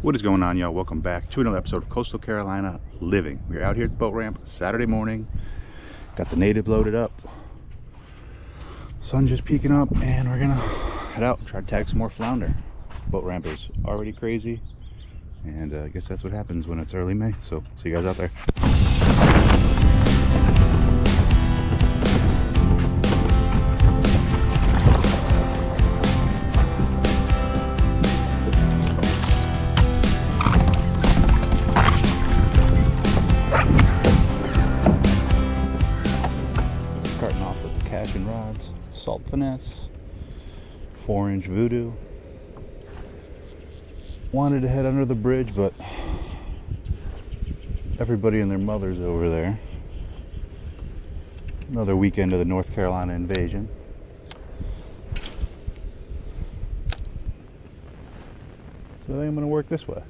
What is going on, y'all? Welcome back to another episode of Coastal Carolina Living. We're out here at the boat ramp Saturday morning. Got the native loaded up. Sun just peeking up, and we're gonna head out and try to tag some more flounder. Boat ramp is already crazy, and I guess that's what happens when it's early May. So see you guys out there. Starting off with the cash and rods, salt finesse, 4-inch voodoo. Wanted to head under the bridge, but everybody and their mothers over there. Another weekend of the North Carolina invasion. So I think I'm going to work this way.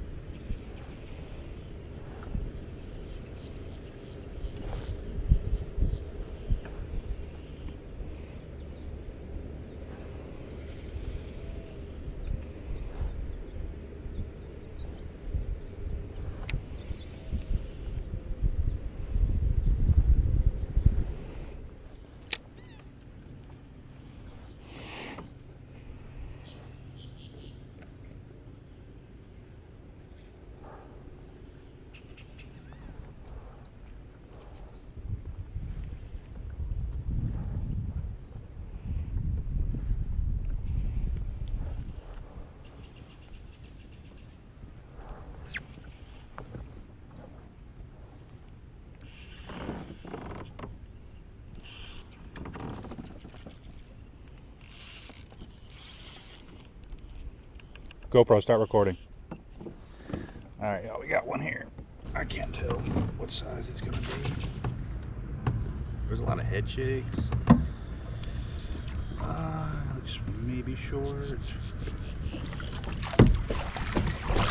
GoPro, start recording. Alright, y'all, we got one here. I can't tell what size it's gonna be. There's a lot of head shakes. Looks maybe short.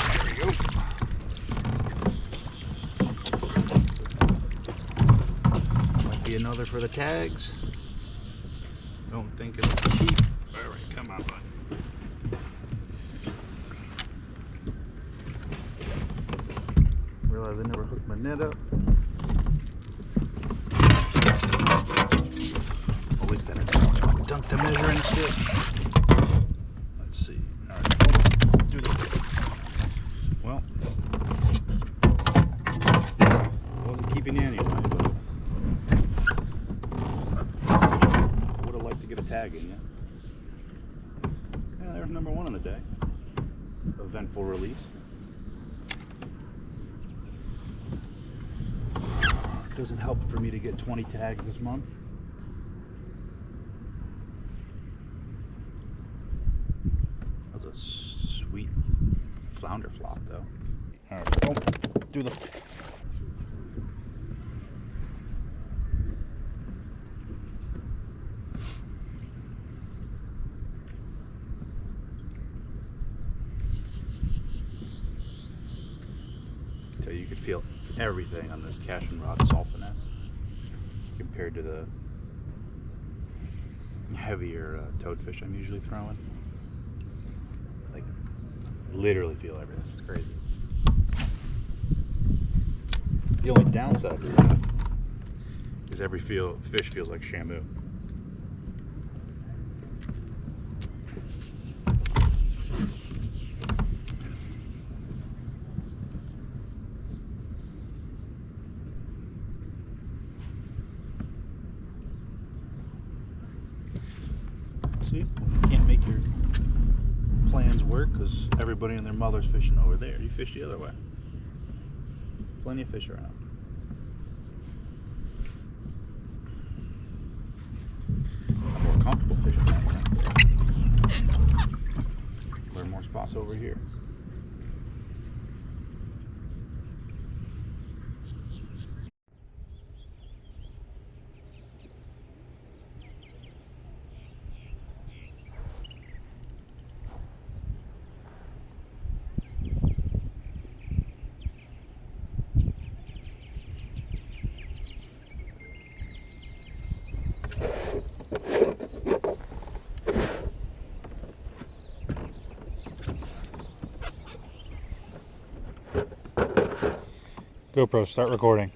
There we go. Might be another for the tags. Don't think it's cheap. Alright, come on, bud. Realize I never hooked my net up. Always gotta dunk the measuring stick. Let's see. Alright, do this. Well, I wasn't keeping you anyway, but I would have liked to get a tag in you. Yeah, there's number one on the day. Eventful release. Doesn't help for me to get 20 tags this month. That was a sweet flounder flop, though. All right, don't do the. So you could feel everything on this cash and rod salt finesse compared to the heavier toadfish I'm usually throwing. Like, literally feel everything. It's crazy. The only downside to that is every fish feels like Shamu. See, you can't make your plans work because everybody and their mother's fishing over there. You fish the other way. Plenty of fish around. I'm more comfortable fishing that way. Learn more spots over here. GoPro, start recording.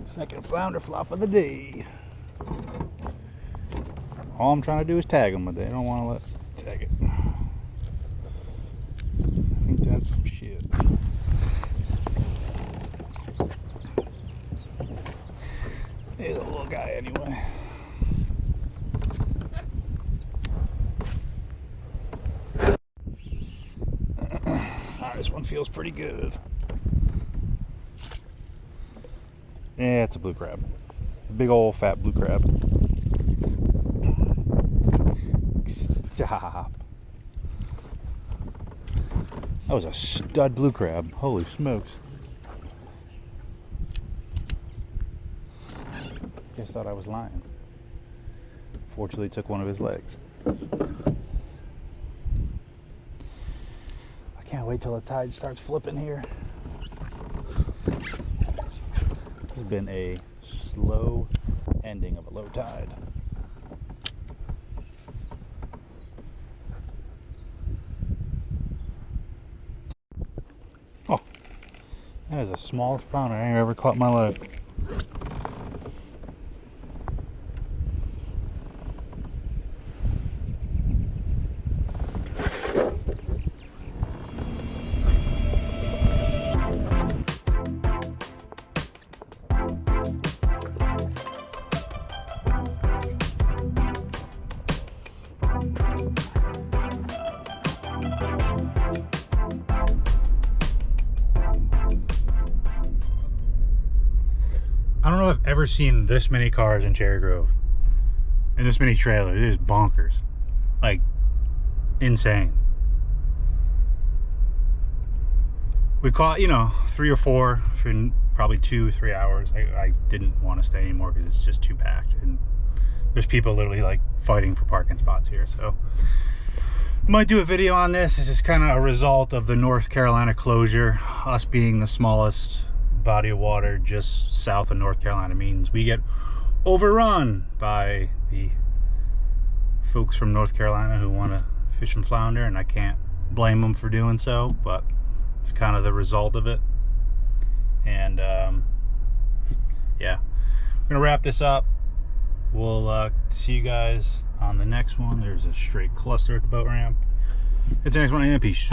Second flounder flop of the day. All I'm trying to do is tag them, but they don't want to let us tag it. I think that's some shit. He's a little guy anyway. This one feels pretty good. Yeah, it's a blue crab. Big old fat blue crab. Stop. That was a stud blue crab. Holy smokes. Just thought I was lying. Fortunately, took one of his legs. I can't wait till the tide starts flipping here. This has been a slow ending of a low tide. Oh, that is the smallest flounder I've ever caught in my life. I I don't know if I've ever seen this many cars in Cherry Grove. And this many trailers. It is bonkers. Like, insane. We caught, you know, 3 or 4 for probably 2-3 hours. I didn't want to stay anymore because it's just too packed. And there's people literally like fighting for parking spots here. So I might do a video on this. This is kind of a result of the North Carolina closure. Us being the smallest body of water just south of North Carolina means we get overrun by the folks from North Carolina who want to fish and flounder, and I can't blame them for doing so, but it's kind of the result of it. And yeah, I'm gonna wrap this up. We'll see you guys on the next one. There's a straight cluster at the boat ramp. It's the next one, and peace.